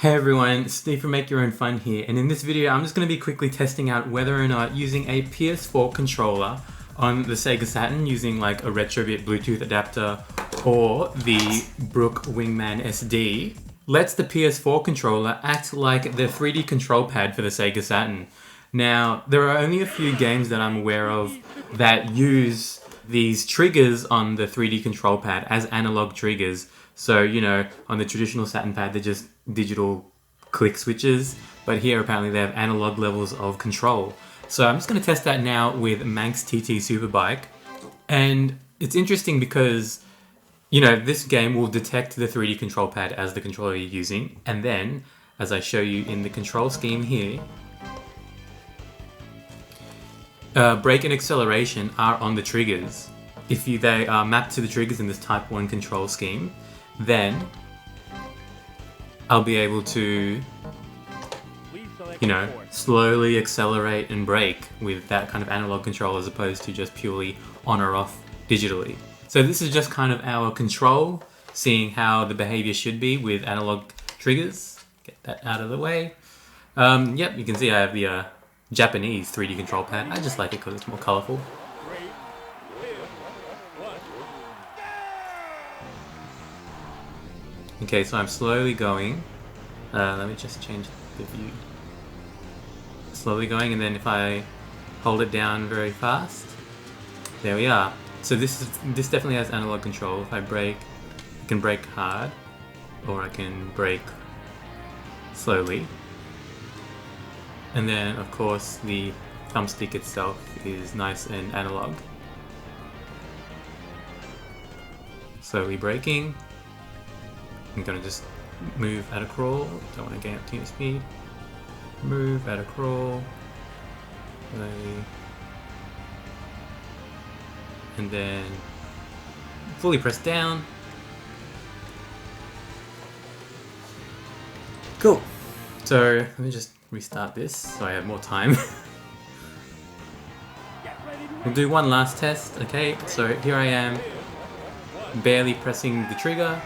Hey everyone, Steve from Make Your Own Fun here, and in this video I'm just going to be quickly testing out whether or not using a PS4 controller on the Sega Saturn using like a Retrobit Bluetooth adapter or the Brook Wingman SD lets the PS4 controller act like the 3D control pad for the Sega Saturn. Now, there are only a few games that I'm aware of that use these triggers on the 3D control pad as analog triggers. So, you know, on the traditional Saturn pad, they're just digital click switches, but here apparently they have analog levels of control. So I'm just going to test that now with Manx TT Superbike. And it's interesting because, you know, this game will detect the 3D control pad as the controller you're using. And then, as I show you in the control scheme here, brake and acceleration are on the triggers. If they are mapped to the triggers in this Type 1 control scheme, then I'll be able to, you know, slowly accelerate and brake with that kind of analog control as opposed to just purely on or off digitally. So this is just kind of our control, seeing how the behavior should be with analog triggers. Get that out of the way. Yep, you can see I have the Japanese 3D control pad. I just like it because it's more colorful. Okay, so I'm slowly going. Let me just change the view. Slowly going, and then if I hold it down very fast, there we are. So this definitely has analog control. If I brake, I can brake hard, or I can brake slowly. And then, of course, the thumbstick itself is nice and analog. Slowly braking. I'm gonna just move at a crawl. Don't want to gain up too much speed. Move at a crawl. And then fully press down. Cool. So let me just restart this so I have more time. We'll do one last test. Okay, so here I am, barely pressing the trigger.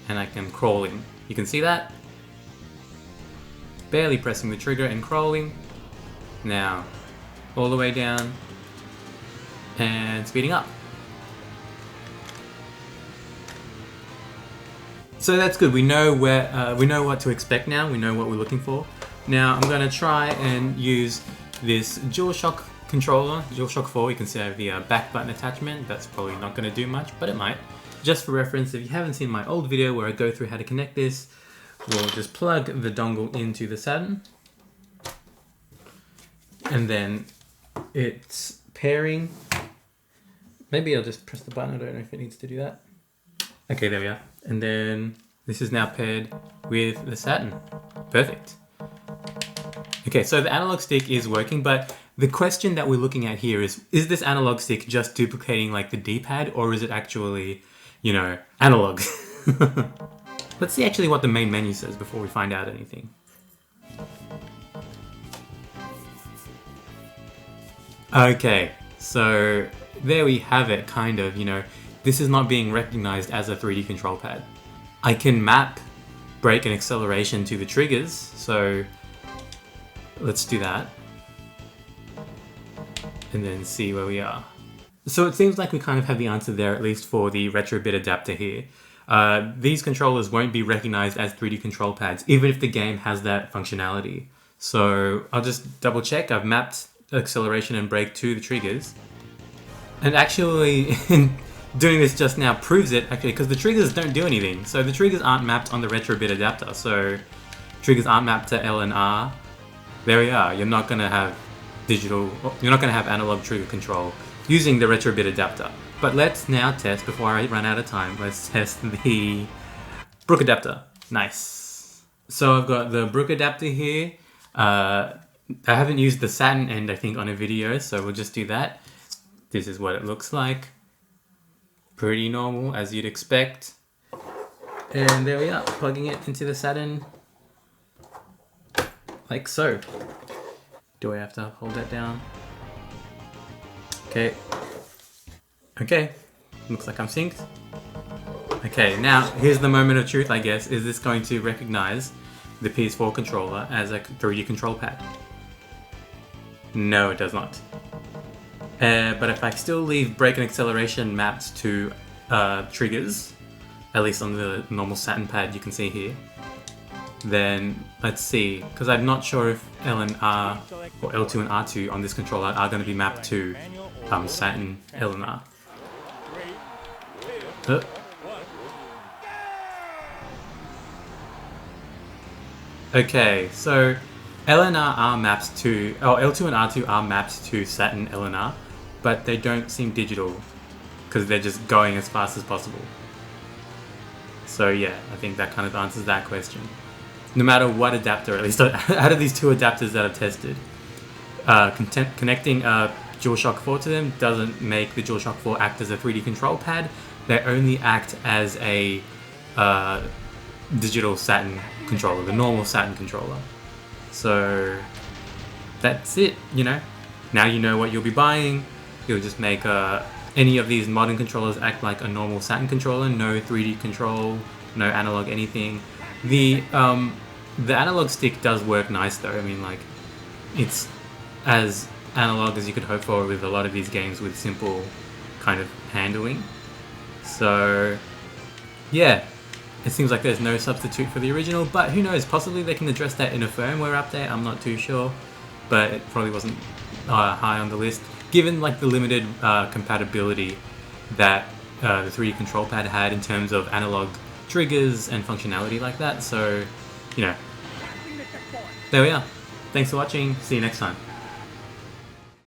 And I can crawl in. You can see that? Barely pressing the trigger and crawling. Now, all the way down and speeding up. So that's good. We know we know what to expect now. We know what we're looking for. Now I'm going to try and use this DualShock controller, DualShock 4. You can see I have the back button attachment. That's probably not going to do much, but it might. Just for reference, if you haven't seen my old video where I go through how to connect this, we'll just plug the dongle into the Saturn. And then it's pairing. Maybe I'll just press the button, I don't know if it needs to do that. Okay, there we are. And then this is now paired with the Saturn. Perfect. Okay, so the analog stick is working, but the question that we're looking at here is this analog stick just duplicating like the D-pad, or is it actually, you know, analog? Let's see actually what the main menu says before we find out anything. Okay, so there we have it, kind of, you know. This is not being recognized as a 3D control pad. I can map brake and acceleration to the triggers, so let's do that. And then see where we are. So it seems like we kind of have the answer there, at least for the Retrobit adapter here. These controllers won't be recognized as 3D control pads, even if the game has that functionality. So I'll just double check. I've mapped acceleration and brake to the triggers. And actually, doing this just now proves it, actually, because the triggers don't do anything. So the triggers aren't mapped on the Retrobit adapter. So triggers aren't mapped to L and R. There we are. You're not going to have analog trigger control using the Retrobit adapter. But let's now test, before I run out of time, let's test the Brook adapter. Nice. So I've got the Brook adapter here. I haven't used the Saturn end, I think, on a video, so we'll just do that. This is what it looks like. Pretty normal, as you'd expect. And there we are, plugging it into the Saturn. Like so. Do I have to hold that down? Okay. Okay. Looks like I'm synced. Okay, now here's the moment of truth, I guess. Is this going to recognize the PS4 controller as a 3D control pad? No, it does not. But if I still leave brake and acceleration mapped to triggers, at least on the normal Saturn pad you can see here, then let's see, because I'm not sure if L and R or L2 and R2 on this controller are going to be mapped to Saturn L and R. Okay, so L and R are mapped to, L2 and R2 are mapped to Saturn L and R, but they don't seem digital because they're just going as fast as possible. So yeah, I think that kind of answers that question. No matter what adapter, at least out of these two adapters that I've tested, connecting DualShock 4 to them doesn't make the DualShock 4 act as a 3D control pad. They only act as a digital Saturn controller, the normal Saturn controller. So that's it, you know. Now you know what you'll be buying. You'll just make any of these modern controllers act like a normal Saturn controller, no 3D control, no analog anything. The analog stick does work nice though. I mean, like, it's as analog as you could hope for with a lot of these games with simple kind of handling. So yeah, it seems like there's no substitute for the original, but who knows, possibly they can address that in a firmware update. I'm not too sure, but it probably wasn't high on the list given like the limited compatibility that the 3D control pad had in terms of analog triggers and functionality like that. So, you know, there we are. Thanks for watching. See you next time.